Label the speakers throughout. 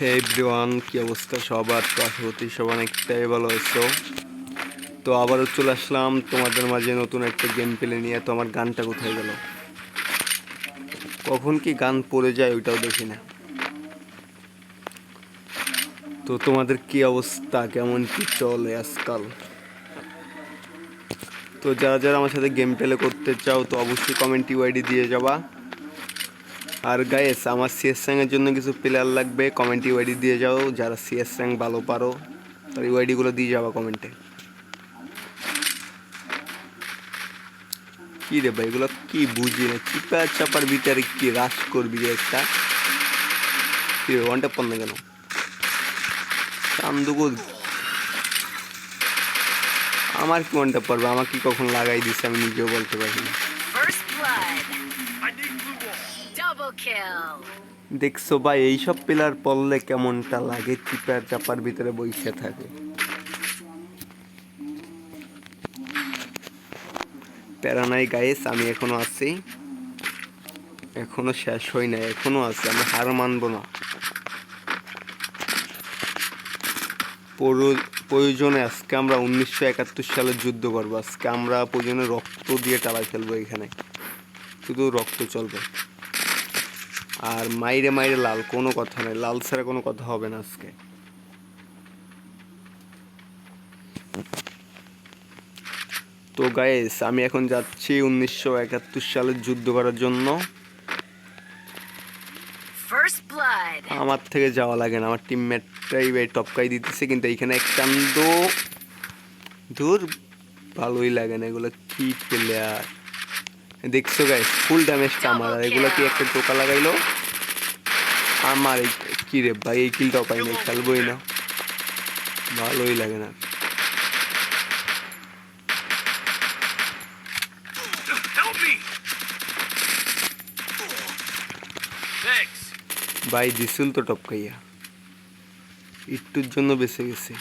Speaker 1: হে everyone, কি অবস্থা সবার? তো আশা করছি সবাই অনেকটাই ভালো আছো। তো আবারও চলে আসলাম তোমাদের মাঝে নতুন একটা গেম প্লে নিয়ে। তো আমার গানটা কোথায় গেল? কখন কি গান পড়ে যায় ওইটাও দেখি না। তো তোমাদের কি অবস্থা, কেমন কি চলে আজকাল? তো যারা যারা আমার সাথে গেম প্লে করতে চাও তো অবশ্যই কমেন্ট ইউআইডি দিয়ে যাবা। আর গাইস, আমার সিএস র্যাঙ্কের জন্য কিছু প্লেয়ার লাগবে, কমেন্ট ইউআইডি দিয়ে যাও। যারা সিএস র্যাঙ্ক ভালো পারো তার ইউআইডিগুলো দিয়ে যাবা কমেন্টে। কি রে ভাই, এগুলো কি বুঝি না। চিপা চাপার ভিতরে কি রাশ করবি রে একটা? কি রে, ওয়ানটা পড় না কেন? চান্দুকুল আমার কি ওয়ানটা পড়বে? আমার কি কখন লাগাই দিছে আমি নিজেও বলতে পারি না। দেখছো ভাই, এইসব প্লেয়ার পড়লে কেমনটা লাগে? চিপা চাপার ভিতরে বসে থাকে। প্যারা নাই গাইস, আমি এখনো আছি, এখনো শেষ হই না, এখনো আছে। আমি হার মানবো না। প্রয়োজনে আজকে আমরা 1971 সালের যুদ্ধ করবো। আজকে আমরা প্রয়োজনে রক্ত দিয়ে টালা খেলবো এখানে, শুধু রক্ত চলবে। আর মাইরে মাইরে লাল, কোনো কথা নেই, লাল ছাড়া কোনো কথা হবে না আজকে। তো গাইস, আমি এখন যাচ্ছি 1971 সালের যুদ্ধ করার জন্য। আমার থেকে যাওয়া লাগে না, আমার টিমমেটটাই টপকাই দিতেছে, কিন্তু এইখানে এক চান্দ দূর ভালোই লাগে না। এগুলো কি প্লেয়ার দেখছো গাইস? ফুল ড্যামেজটা আমার, আর এগুলো কি একটা টোকা লাগাইলো আমার। কি রে ভাই, এই কিলটাও পাই না, খেলবোই না, ভালোই লাগে না। ভাই দিছিল তো টপকাইয়া, একটুর জন্য বেঁচে গেছে।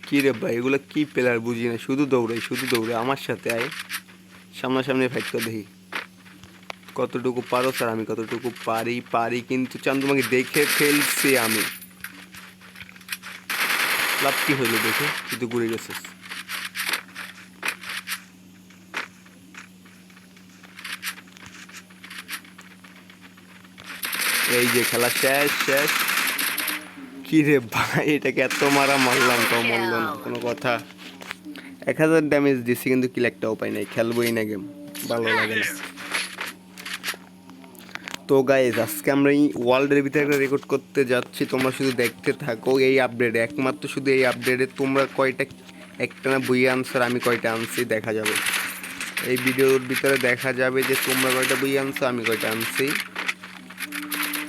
Speaker 1: কি রে ভাই, এগুলো কি প্লেয়ার বুঝি না, শুধু দৌড়াই শুধু দৌড়াই। আমার সাথে আয়, সামনাসামনি ফাইট করে দেখি কতটুকু পারো স্যার। আমি কতটুকু পারি কিন্তু চান তোমাকে দেখে ফেলছি আমি। লাভ কি হইলো দেখে, কিন্তু ঘুরে গেছিস। এই যে খেলা শেষ শেষ। কি রে ভাই, এটাকে এত মারলাম তাও মরলো না, কোনো কথা? 1000 ড্যামেজ দিছি কিন্তু কিল একটাও পাই নাই, খেলবোই না গেম, ভালো লাগে না। তো গাইজ, আজকে আমরা এই ওয়ার্ল্ডের ভিতরে একটা রেকর্ড করতে যাচ্ছি। তোমরা শুধু দেখতে থাকো এই আপডেটে, একমাত্র শুধু এই আপডেটে তোমরা কয়টা একটানা বইয়ে আনসার আমি কয়টা আনছি দেখা যাবে। এই ভিডিওর ভিতরে দেখা যাবে যে তোমরা কয়টা বইয়ে আনছো, আমি কয়টা আনছি।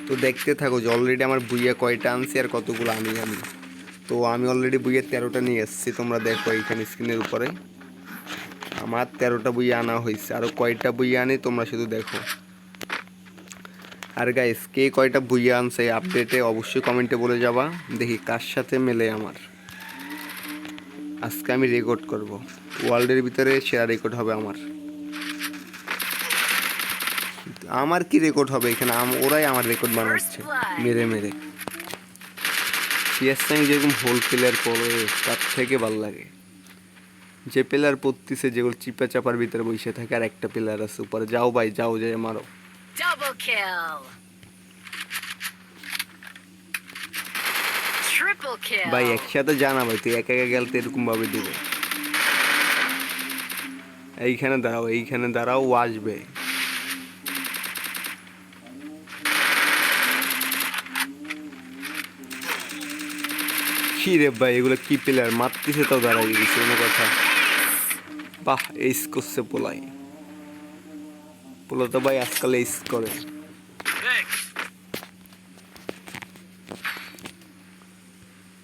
Speaker 1: তো দেখতে থাকো যে অলরেডি আমার বইয়ে কয়টা আনছি আর কতগুলো আমি। তো আমি অলরেডি বইয়ে 13টা নিয়ে এসেছি, তোমরা দেখো এইখানে স্ক্রিনের উপরে আমার 13টা বই আনা হয়েছে। আরও কয়টা বই আনি তোমরা শুধু দেখো। আর গাইস, কে কয়টা বই আনছে এই আপডেটে অবশ্যই কমেন্টে বলে যাবা, দেখি কার সাথে মেলে আমার। আজকে আমি রেকর্ড করব, ওয়ার্ল্ডের ভিতরে সেরা রেকর্ড হবে আমার। আমার কি রেকর্ড হবে এখানে? ওরাই আমার রেকর্ড বানাচ্ছে মেরে মেরে। সিএস যেরকম হোল প্লেয়ার করে তার থেকে ভালো লাগে যে প্লেয়ার পড়তেছে, যেগুলো চিপা চাপার ভিতরে বসে থাকে। আর একটা প্লেয়ার আছে উপরে, যাও ভাই যাও, যে মারো। ভাই একসাথে জানা ভাই, তুই একা একা গেলতে এরকম ভাবে দিবে। এইখানে দাঁড়াও, এইখানে দাঁড়াও, ও আসবে। কি রে ভাই, এগুলো কি প্লেয়ার মারতেছে তাও দাঁড়াই দিয়েছে, কোনো কথা? বাহ, এইস করছে পোলাই। পোলা তো ভাই আজকাল এইস করে।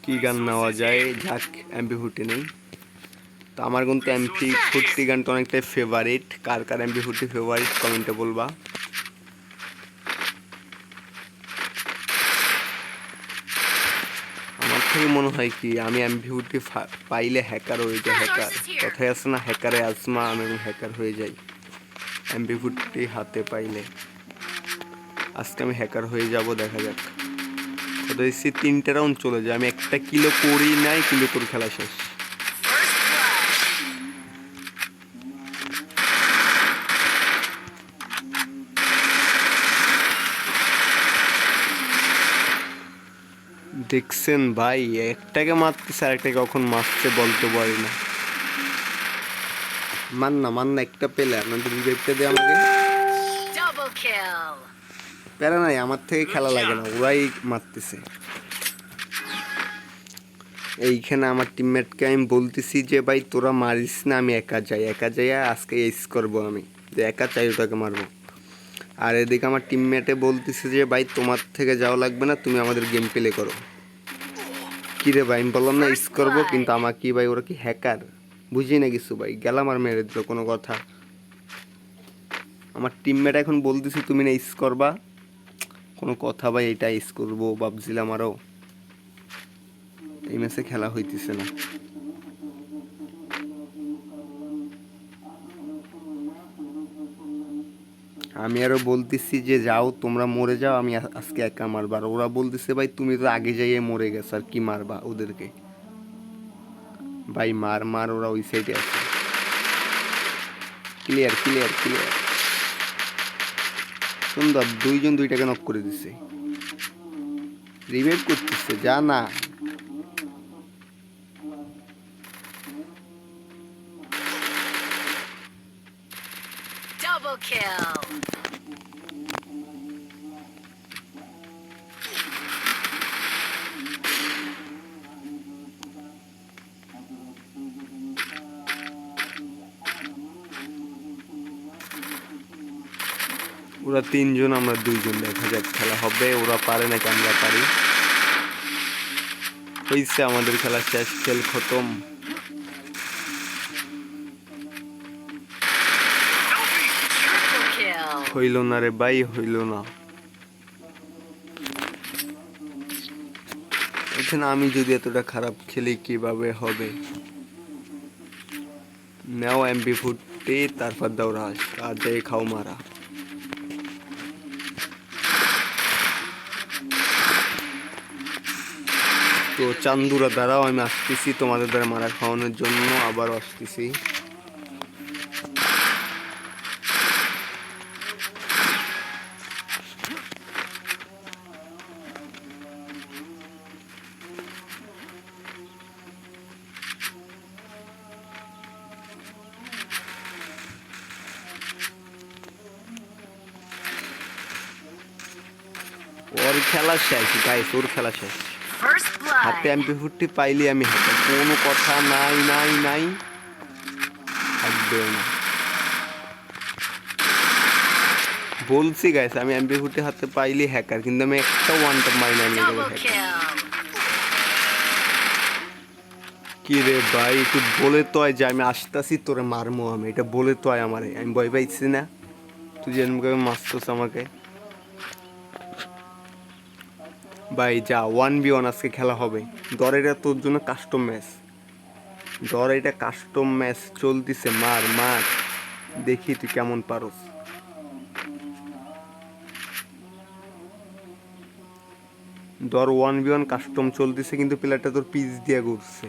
Speaker 1: কি গান নেওয়া যায়? যাক, MP40 নেই তো আমার কিন্তু MP40 গানটা অনেকটাই ফেভারিট। কার কার MP40 ফেভারিট কমেন্টে বলবা। আমার থেকে মনে হয় কি আমি MP40 পাইলে হ্যাকার হয়ে যাই। হ্যাকার কথাই আছে না, হ্যাকারে আজমা, আমি হ্যাকার হয়ে যাই। MP40 হাতে পাইলে আজকে আমি হ্যাকার হয়ে যাব, দেখা যাক। ওদের 3টে রাউন্ড চলে যায়, আমি একটা কিলো করি নাই, কিলো করে খেলা শেষ। দেখছেন ভাই, একটাকে মারতেছে আর একটাকে কখন মারছে বলতে পারি না। মান না একটা পেলে আপনাদের রিভাইভটা দিয়ে আমাকে। প্যারা নাই, আমার থেকে খেলা লাগে না, ওরাই মারতেছে। এইখানে আমার টিমমেটকে আমি বলতেছি যে ভাই তোরা মারিস না, আমি একা যাই আজকে এস করবো, আমি যে একা চাই ওটাকে মারবো। আর এদিকে আমার টিমমেটে বলতেছে যে ভাই তোমার থেকে যাওয়া লাগবে না, তুমি আমাদের গেম প্লে করো। কিরে ভাই, আমি বললাম না ইস করবো, কিন্তু আমার কি ভাই ওরা কি হ্যাকার, বুঝি না কিছু ভাই, গেলাম আর মেরে দিল কোনো কথা। আমার টিমমেট এখন বলতেছি তুমি না ইস করবা, কোনো কথা ভাই, এটা ইস করবো ভাবছিলাম আরও। এই ম্যাচে খেলা হইতেছে না। আমি আরও বলতেছি যে যাও তোমরা মরে যাও, আমি আজকে একা মারবা। আর ওরা বলতেছে ভাই তুমি তো আগে যাইয়ে মরে গেছো, আর কি মারবা ওদেরকে। ভাই মার, ওরা ওই সাইডে আছে। ক্লিয়ার সুন্দর, দুইজন দুইটাকে নক করে দিচ্ছে, রিভাইভ করতেছে, যা না।
Speaker 2: Double kill.
Speaker 1: ওরা 3জন, আমরা 2জন, দেখা যাক খেলা হবে। ওরা পারে নাকি আমরা পারি। হয়েছে, আমাদের খেলা শেষ, খেল খতম। হইল না রে ভাই, হইল না। এখানে আমি যদি এতটা খারাপ খেলি কিভাবে হবে। নাও MP40, তারপর দাও রাশ, আর যাই খাও মারা। তো চান্দুরা দ্বারাও আমি আসতেছি তোমাদের দ্বারা মারা খাওয়ানোর জন্য, আবার আসতেছি। ওর খেলা শেষ গাইস, ওর খেলা শেষ। হাতে MP40 পাইলি আমি হাতে, কোনো কথা নাই থাকবেও না। বলছি গাইস, আমি MP40 হাতে পাইলি হ্যাকার, কিন্তু আমি একটা ওয়ান টপ মারি না হ্যাকার। কি রে ভাই, তুই বলে তো যে আমি আসতেছি তোরে মারমো, আমি এটা বলে তো আমারে, আমি ভয় পাইছি না, তুই যেরকম করে মারছস আমাকে। ভাই যা 1v1 আজকে খেলা হবে। ধর এটা তোর জন্য কাস্টম ম্যাচ, ধর এটা কাস্টম ম্যাচ চলতিছে, মার দেখি তুই কেমন পারস। ধর 1v1 কাস্টম চলতিছে, কিন্তু প্লেয়ারটা তোর পিচ দিয়ে ঘুরছে।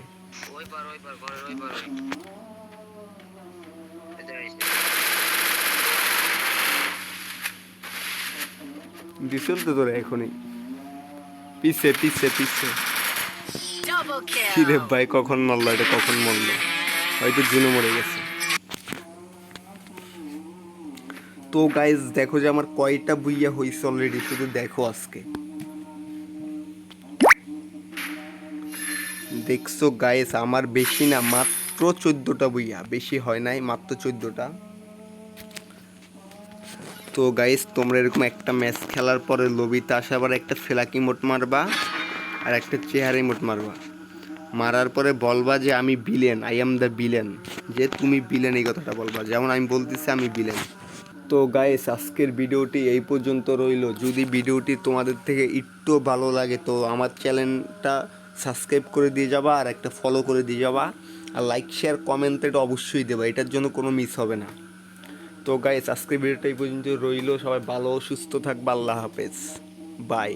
Speaker 1: দিছিল তো তোর এখনই, পিছে কি রে ভাই, কখন মরলো এটা, কখন মরলো, হয়তো জুনে মরে গেছে। তো গাইজ দেখো যে আমার কয়টা বুইয়া হয়েছে অলরেডি, শুধু দেখো আজকে। দেখছো গাইজ, আমার বেশি না, মাত্র 14টা বুইয়া, বেশি হয় নাই, মাত্র 14টা। তো গাইজ তোমরা এরকম একটা ম্যাচ খেলার পরে লবিতে আসে আবার একটা ফেলাকি মোট মারবা আর একটা চেহারি মোট মারবা। মারার পরে বলবা যে আমি villain, I am the villain, যে তুমি ভিলেন, এই কথাটা বলবা, যেমন আমি বলতেছি আমি ভিলেন। তো গাইস আজকের ভিডিওটি এই পর্যন্ত রইল। যদি ভিডিওটি তোমাদের থেকে একটু ভালো লাগে তো আমার চ্যানেলটা সাবস্ক্রাইব করে দিয়ে যাবা, আর একটা ফলো করে দিয়ে যাবা, আর লাইক শেয়ার কমেন্ট এটা অবশ্যই দেবা, এটার জন্য কোনো মিস হবে না। তো গাইস আজকের ভিডিওটা এই পর্যন্ত রইলো, সবাই ভালো ও সুস্থ থাকবা, আল্লাহ হাফেজ, বাই।